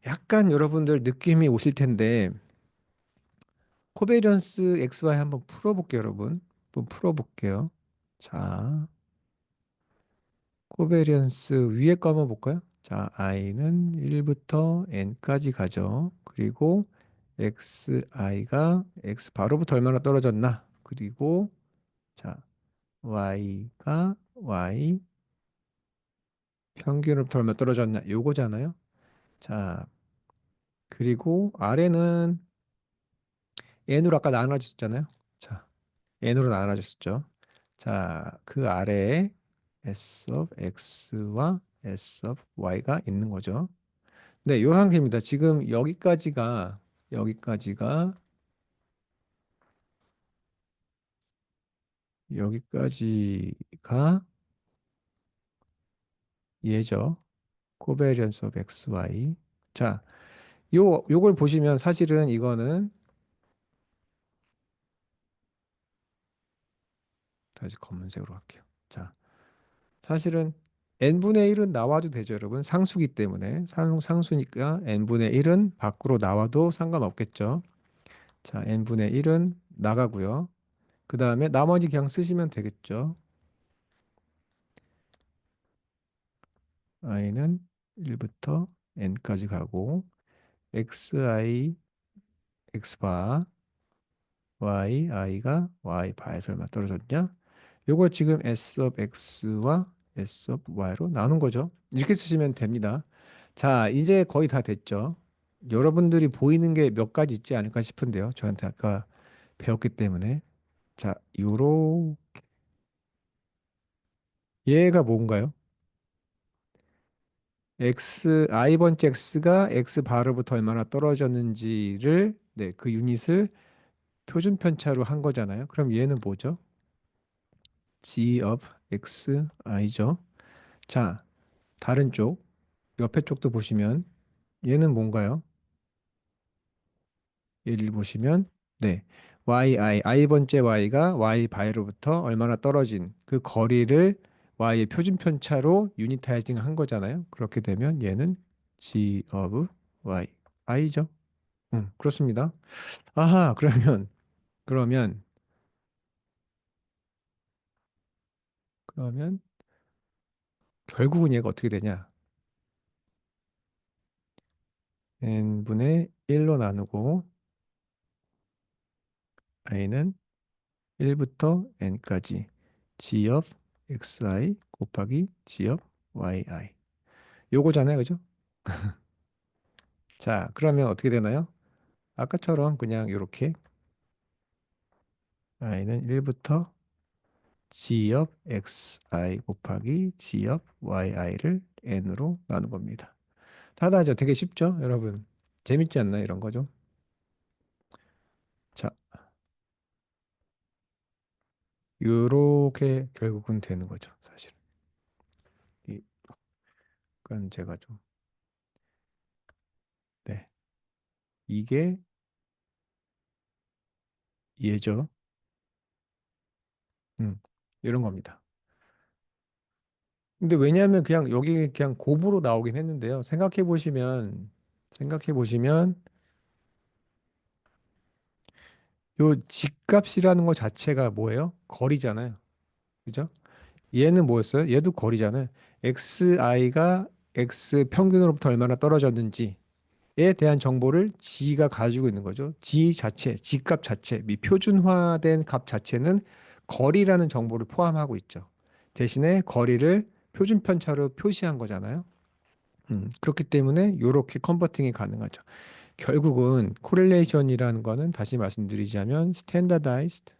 약간 여러분들 느낌이 오실 텐데 코베리언스 XY 한번 풀어볼게요, 여러분. 한번 풀어볼게요. 자, 코베리언스 위에 거 한번 볼까요? 자, i는 1부터 n까지 가죠. 그리고 xi가 x 바로부터 얼마나 떨어졌나? 그리고 자, y가 y 평균으로부터 얼마 떨어졌나? 요거잖아요. 자, 그리고 아래는 n으로 아까 나눠졌잖아요. 자, n으로 나눠졌죠. 자, 그 아래에 s of x와 s of y가 있는 거죠. 네, 요 상태입니다. 지금 여기까지가 얘죠. 코베리언스 오브 x, y. 자, 요걸 보시면 사실은 이거는 다시 검은색으로 할게요. 자, 사실은 n분의 1은 나와도 되죠, 여러분. 상수기 때문에. 상수니까 n분의 1은 밖으로 나와도 상관없겠죠. 자, n분의 1은 나가고요. 그 다음에 나머지 그냥 쓰시면 되겠죠. i는 1부터 n까지 가고 xi, x바, y, i가 y 바에서 얼마 떨어졌냐? 요걸 지금 s of x와 s of y로 나눈 거죠. 이렇게 쓰시면 됩니다. 자, 이제 거의 다 됐죠. 여러분들이 보이는 게 몇 가지 있지 않을까 싶은데요. 저한테 아까 배웠기 때문에. 자, 요로 얘가 뭔가요? I 번째 x가 x 바로부터 얼마나 떨어졌는지를 네, 그 유닛을 표준 편차로 한 거잖아요. 그럼 얘는 뭐죠? g of xi죠. 자, 다른 쪽 옆에 쪽도 보시면 얘는 뭔가요? 얘를 보시면 네, I 번째 y가 y 바이로부터 얼마나 떨어진 그 거리를 y의 표준 편차로 유니타이징 한 거잖아요. 그렇게 되면 얘는 g of y, i죠. 그렇습니다. 아하, 그러면, 그러면 결국은 얘가 어떻게 되냐? n분의 1로 나누고 i는 1부터 n까지 g of xi 곱하기 g of yi. 요거잖아요, 그죠? 자, 그러면 어떻게 되나요? 아까처럼 그냥 이렇게 i는 1부터 g of xi 곱하기 g of yi를 n으로 나눈 겁니다. 다다죠. 되게 쉽죠, 여러분? 재밌지 않나요, 이런 거죠? 자, 요렇게 결국은 되는 거죠, 사실. 이, 그건 제가 좀, 네, 이게 얘죠. 이런 겁니다. 근데 왜냐하면 그냥 여기 그냥 곱으로 나오긴 했는데요. 생각해 보시면 요 집값이라는 것 자체가 뭐예요? 거리잖아요. 그죠? 얘는 뭐였어요? 얘도 거리잖아요. xi가 x 평균으로부터 얼마나 떨어졌는지에 대한 정보를 g가 가지고 있는 거죠. g 자체, g값 자체, 미 표준화된 값 자체는 거리라는 정보를 포함하고 있죠. 대신에 거리를 표준 편차로 표시한 거잖아요. 그렇기 때문에 이렇게 컨버팅이 가능하죠. 결국은 코릴레이션이라는 거는 다시 말씀드리자면 standardized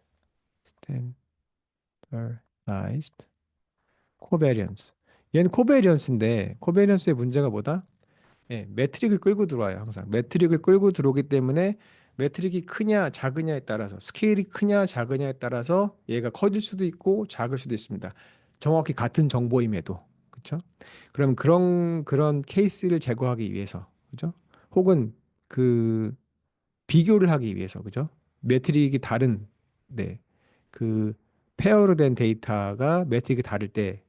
covariance. 얘는 코베리언스인데 코베리언스의 문제가 뭐다? 예, 매트릭을 끌고 들어와요, 항상. 매트릭을 끌고 들어오기 때문에 매트릭이 크냐 작으냐에 따라서 스케일이 크냐 작으냐에 따라서 얘가 커질 수도 있고 작을 수도 있습니다. 정확히 같은 정보임에도. 그렇죠? 그럼 그런 케이스를 제거하기 위해서, 그죠? 혹은 그 비교를 하기 위해서, 그죠? 매트릭이 다른, 네, 그 페어로 된 데이터가 매트릭이 다를 때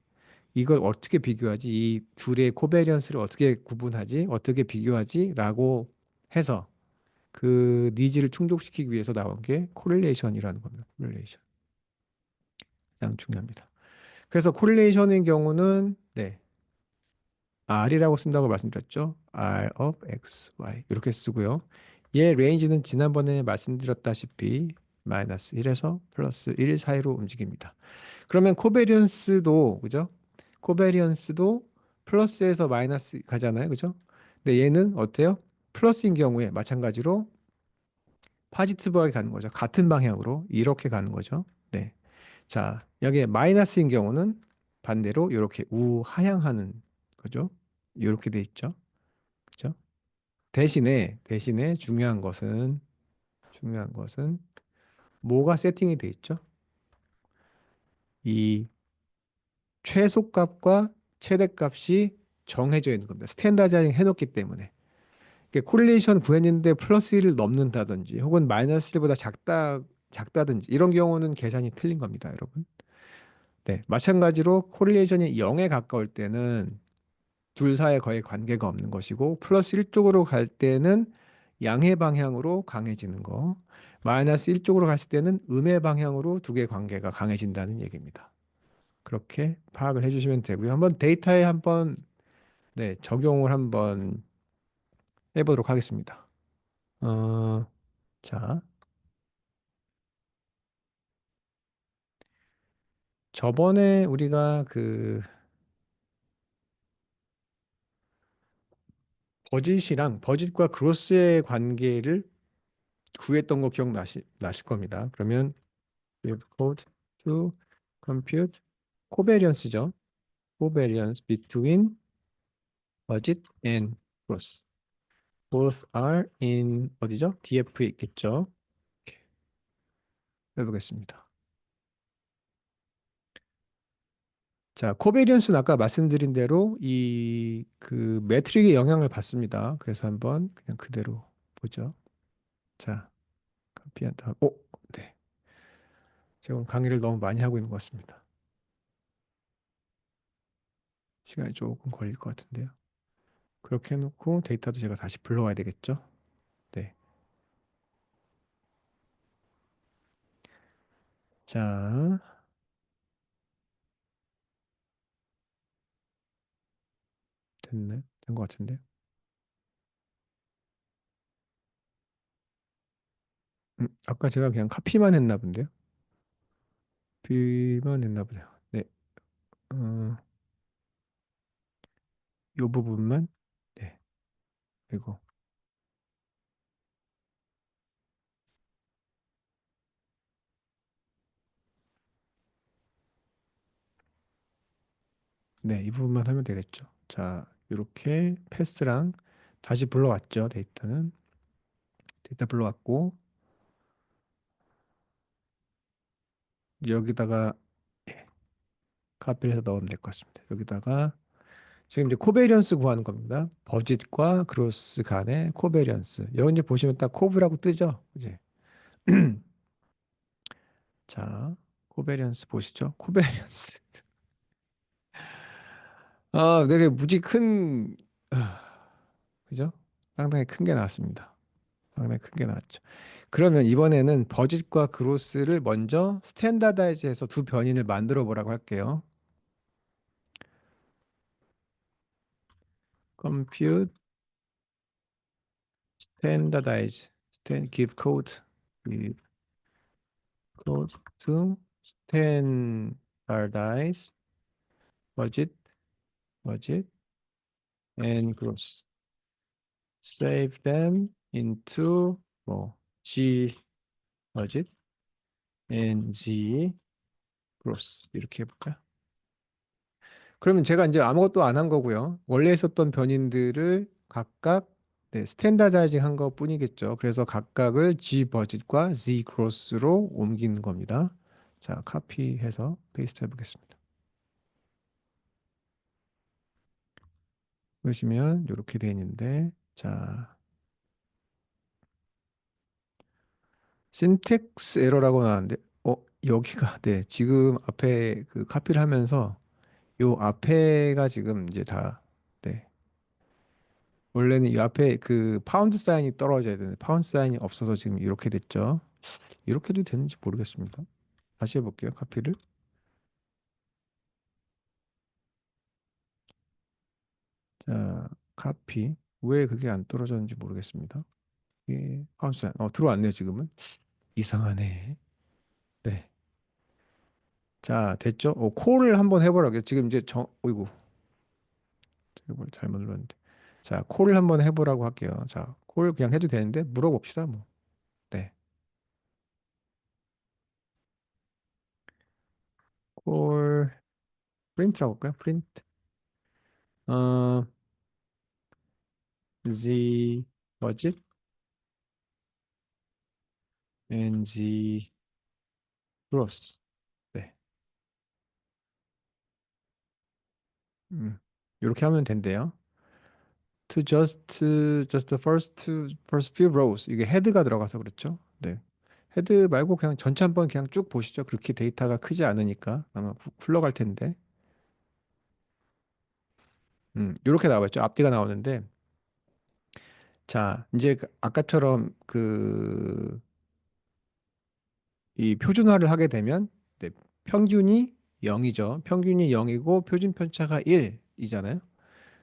이걸 어떻게 비교하지? 이 둘의 코베리언스를 어떻게 구분하지? 어떻게 비교하지? 라고 해서 그 니즈를 충족시키기 위해서 나온 게 코릴레이션이라는 겁니다. 코릴레이션. 가장 중요합니다. 그래서 코릴레이션의 경우는 네, R이라고 쓴다고 말씀드렸죠. R of X, Y 이렇게 쓰고요. 얘 레인지는 지난번에 말씀드렸다시피 마이너스 1에서 플러스 1 사이로 움직입니다. 그러면 코베리언스도 그죠? 코베리언스도 플러스에서 마이너스 가잖아요. 그죠? 근데 얘는 어때요? 플러스인 경우에 마찬가지로 파지티브하게 가는 거죠. 같은 방향으로 이렇게 가는 거죠. 네. 자, 여기에 마이너스인 경우는 반대로 이렇게 우하향하는 거죠. 이렇게 돼 있죠. 그죠? 대신에 중요한 것은 뭐가 세팅이 돼 있죠? 이 최소값과 최대값이 정해져 있는 겁니다. 스탠다드라이징 해놓기 때문에. 코릴레이션 구했는데 플러스 1을 넘는다든지 혹은 마이너스 1보다 작다든지 이런 경우는 계산이 틀린 겁니다, 여러분. 네, 마찬가지로 코릴레이션이 0에 가까울 때는 둘 사이에 거의 관계가 없는 것이고 플러스 1쪽으로 갈 때는 양의 방향으로 강해지는 거. 마이너스 1쪽으로 갔을 때는 음의 방향으로 두 개의 관계가 강해진다는 얘기입니다. 그렇게 파악을 해주시면 되고요. 한번 데이터에 한번 네, 적용을 한번 해보도록 하겠습니다. 어, 자, 저번에 우리가 그 버짓이랑 버짓과 그로스의 관계를 구했던 거 나실 겁니다. 그러면 we have code to compute covariance죠. covariance between budget and gross. Both are in 어디죠? DF에 있겠죠. 해보겠습니다. 자, 코베리언스는 아까 말씀드린 대로 이 그 매트릭의 영향을 받습니다. 그래서 한번 그냥 그대로 보죠. 자, 카피한 다음, 네. 제가 오늘 강의를 너무 많이 하고 있는 것 같습니다. 시간이 조금 걸릴 것 같은데요. 그렇게 해놓고 데이터도 제가 다시 불러와야 되겠죠? 네. 자, 됐네. 된 것 같은데. 아까 제가 그냥 카피만 했나 본데요. 카피만 했나 보네요. 네. 어, 요 부분만. 네. 그리고 네, 이 부분만 하면 되겠죠. 자, 이렇게 패스랑 다시 불러왔죠. 데이터 불러왔고 여기다가 예, 카피를 해서 넣으면 될 것 같습니다. 여기다가 지금 이제 코베리언스 구하는 겁니다. 버짓과 그로스 간의 코베리언스. 여기 이제 보시면 딱 코브라고 뜨죠. 이제 자, 코베리언스 보시죠. 코베리언스. 아, 되게 무지 큰 그죠? 상당히 큰 게 나왔습니다. 상당히 큰 게 나왔죠. 그러면 이번에는 버짓과 그로스를 먼저 스탠다다이즈해서 두 변인을 만들어 보라고 할게요. compute standardize give code to standardize budget budget and gross save them into 뭐 G budget and G gross 이렇게 해볼까요? 그러면 제가 이제 아무것도 안 한 거고요. 원래 있었던 변인들을 각각 네, 스탠다다이징 한 것뿐이겠죠. 그래서 각각을 G 버짓과 Z 크로스로 옮기는 겁니다. 자, 카피해서 페이스트 해보겠습니다. 보시면 이렇게 돼 있는데, 자, 신텍스 에러라고 나왔는데, 여기가 네, 지금 앞에 그 카피를 하면서 요 앞에가 지금 이제 다 네, 원래는 이 앞에 그 파운드 사인이 떨어져야 되는데 파운드 사인이 없어서 지금 이렇게 됐죠. 이렇게도 되는지 모르겠습니다. 다시 해볼게요. 카피를. 자, 카피. 왜 그게 안 떨어졌는지 모르겠습니다. 이게 파운드 사인. 들어왔네요. 지금은. 이상하네. 네. 자, 됐죠? 콜을 한번 해보라고요. 지금 이제 어이구. 제가 뭘 잘못 눌렀는데. 자, 콜을 한번 해보라고 할게요. 자, 콜 그냥 해도 되는데 물어봅시다. 뭐. 네. 콜 프린트라고 할까요? 프린트. 어, the budget and the gross. 네. 음. 이렇게 하면 된대요. To just the first few rows. 이게 헤드가 들어가서 그렇죠. 네. 헤드 말고 그냥 전체 한번 그냥 쭉 보시죠. 그렇게 데이터가 크지 않으니까 아마 흘러갈 텐데. 이렇게 나와있죠. 앞뒤가 나오는데, 자, 이제 아까처럼 이 표준화를 하게 되면, 네, 평균이 0이죠. 평균이 0이고 표준 편차가 1이잖아요.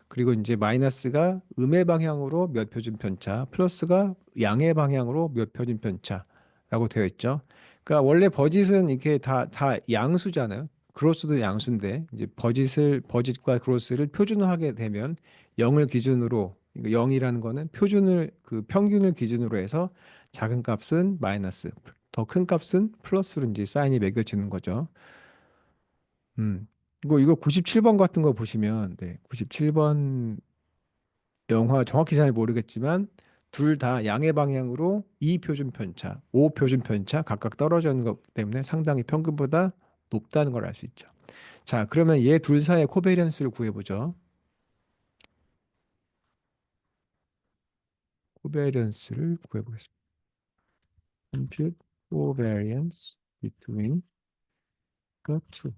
그리고 이제 마이너스가 음의 방향으로 몇 표준 편차, 플러스가 양의 방향으로 몇 표준 편차라고 되어 있죠. 그러니까 원래 버짓은 이렇게 다 양수잖아요. 그로스도 양수인데 이제 버짓과 그로스를 표준화하게 되면 0을 기준으로, 그러니까 0이라는 거는 표준을 그 평균을 기준으로 해서 작은 값은 마이너스, 더 큰 값은 플러스로 이제 사인이 매겨지는 거죠. 음. 이거 97번 같은 거 보시면, 네, 97번 영화 정확히 잘 모르겠지만 둘 다 양의 방향으로 2표준 편차, 5표준 편차 각각 떨어져 있는 것 때문에 상당히 평균보다 높다는 걸 알 수 있죠. 자, 그러면 얘 둘 사이의 코베리언스를 구해보죠. 코베리언스를 구해보겠습니다. Compute covariance between the two.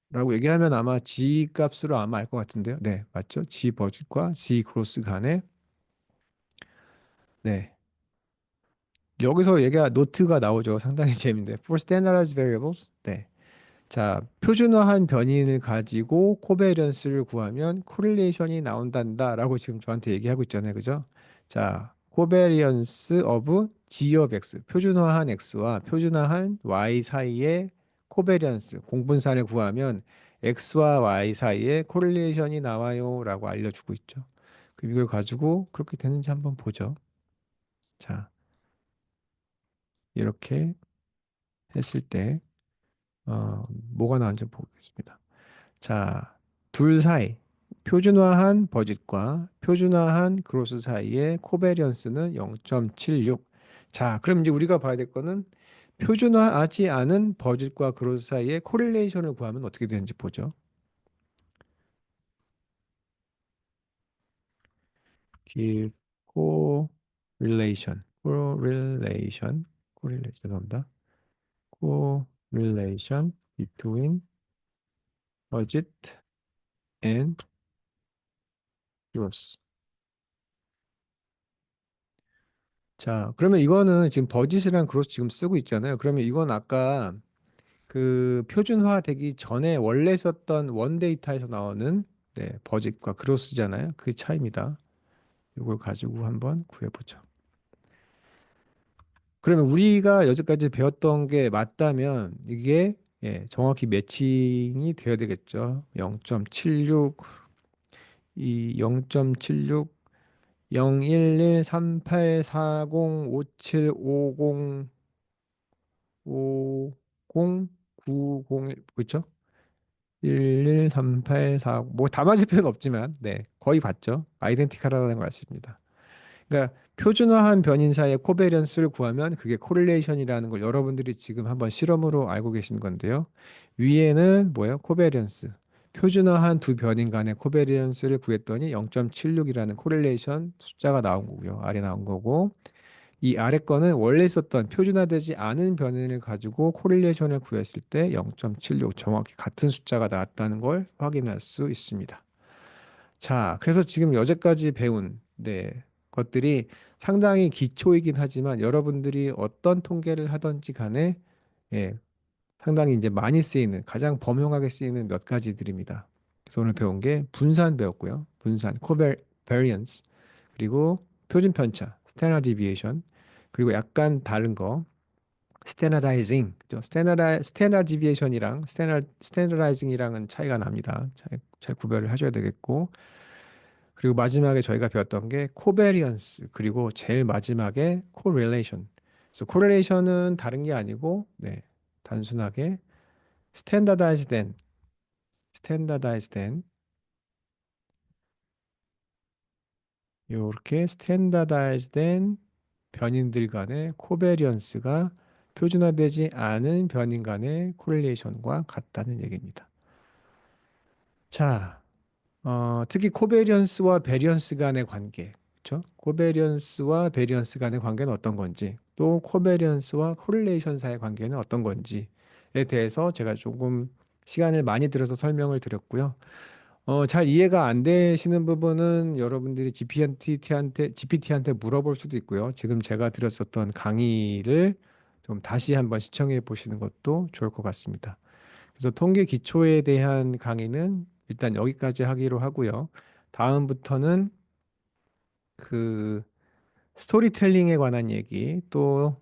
라고 얘기하면 아마 G 값으로 아마 알 것 같은데요. 네, 맞죠? G 버짓과 G 크로스 간의, 네. 여기서 얘가 노트가 나오죠. 상당히 재밌는데. For standardized variables. 네. 자, 표준화한 변인을 가지고 코베리언스를 구하면 코릴레이션이 나온단다라고 지금 저한테 얘기하고 있잖아요. 그죠? 자, 코베리언스 오브 G of X, 표준화한 X와 표준화한 Y 사이의 코베리언스, 공분산을 구하면 X와 Y 사이에 코릴레이션이 나와요라고 알려주고 있죠. 그럼 이걸 가지고 그렇게 되는지 한번 보죠. 자, 이렇게 했을 때 뭐가 나온지 보겠습니다. 자, 둘 사이 표준화한 버짓과 표준화한 그로스 사이의 코베리언스는 0.76. 자, 그럼 이제 우리가 봐야 될 거는 표준화하지 않은 버짓과 그로스 사이의 코릴레이션을 구하면 어떻게 되는지 보죠. give correlation, 죄송합니다. correlation between budget and gross. 자, 그러면 이거는 지금 버짓이랑 그로스 지금 쓰고 있잖아요. 그러면 이건 아까 그 표준화 되기 전에 원래 썼던 원데이터에서 나오는, 네, 버짓과 그로스잖아요. 그 차이입니다. 이걸 가지고 한번 구해보죠. 그러면 우리가 여태까지 배웠던 게 맞다면 이게, 예, 정확히 매칭이 되어야 되겠죠. 0.76, 이 0.76, 01138405750 5090, 그렇죠? 113840, 뭐 다 맞을 필요는 없지만, 네, 거의 같죠. 아이덴티컬하다는 걸 아십니다. 그러니까 표준화한 변인사의 코베리언스를 구하면 그게 코릴레이션이라는 걸 여러분들이 지금 한번 실험으로 알고 계신 건데요. 위에는 뭐예요? 코베리언스. 표준화한 두 변인 간의 코베리언스를 구했더니 0.76이라는 코릴레이션 숫자가 나온 거고요. 아래 나온 거고. 이 아래 거는 원래 있었던 표준화되지 않은 변인을 가지고 코릴레이션을 구했을 때 0.76, 정확히 같은 숫자가 나왔다는 걸 확인할 수 있습니다. 자, 그래서 지금 여태까지 배운, 네, 것들이 상당히 기초이긴 하지만 여러분들이 어떤 통계를 하든지 간에, 예, 상당히 이제 많이 쓰이는, 가장 범용하게 쓰이는 몇 가지들입니다. 그래서 오늘 배운 게 분산 배웠고요. 분산, 코베리언스, 그리고 표준 편차, 스탠다드 디비에이션, 그리고 약간 다른 거 스탠다다이징, 그죠? 스탠다드 디비에이션이랑 스탠다라이징이랑은 차이가 납니다. 잘 구별을 하셔야 되겠고, 그리고 마지막에 저희가 배웠던 게 코베리언스, 그리고 제일 마지막에 코릴레이션. 그래서 코릴레이션은 다른 게 아니고, 네, 단순하게 스탠다다이즈된, 스탠다다이즈된 이렇게 스탠다다이즈된 변인들 간의 코베리언스가 표준화되지 않은 변인 간의 코릴레이션과 같다는 얘기입니다. 자, 특히 코베리언스와 베리언스 간의 관계. 그렇죠? 코베리언스와 베리언스 간의 관계는 어떤 건지, 또 코베리언스와 코릴레이션 사이의 관계는 어떤 건지에 대해서 제가 조금 시간을 많이 들여서 설명을 드렸고요. 잘 이해가 안 되시는 부분은 여러분들이 GPT한테 물어볼 수도 있고요. 지금 제가 드렸었던 강의를 좀 다시 한번 시청해 보시는 것도 좋을 것 같습니다. 그래서 통계 기초에 대한 강의는 일단 여기까지 하기로 하고요. 다음부터는 그 스토리텔링에 관한 얘기 또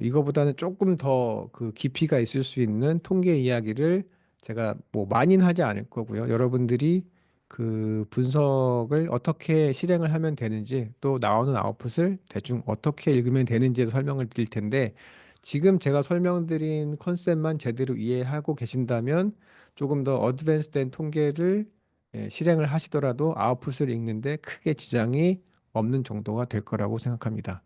이거보다는 조금 더 그 깊이가 있을 수 있는 통계 이야기를 제가 뭐 많이는 하지 않을 거고요. 여러분들이 그 분석을 어떻게 실행을 하면 되는지 또 나오는 아웃풋을 대충 어떻게 읽으면 되는지에 설명을 드릴 텐데 지금 제가 설명드린 컨셉만 제대로 이해하고 계신다면 조금 더 어드밴스된 통계를 실행을 하시더라도 아웃풋을 읽는데 크게 지장이 없는 정도가 될 거라고 생각합니다.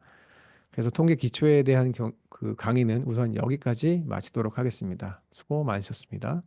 그래서 통계 기초에 대한 그 강의는 우선 여기까지 마치도록 하겠습니다. 수고 많으셨습니다.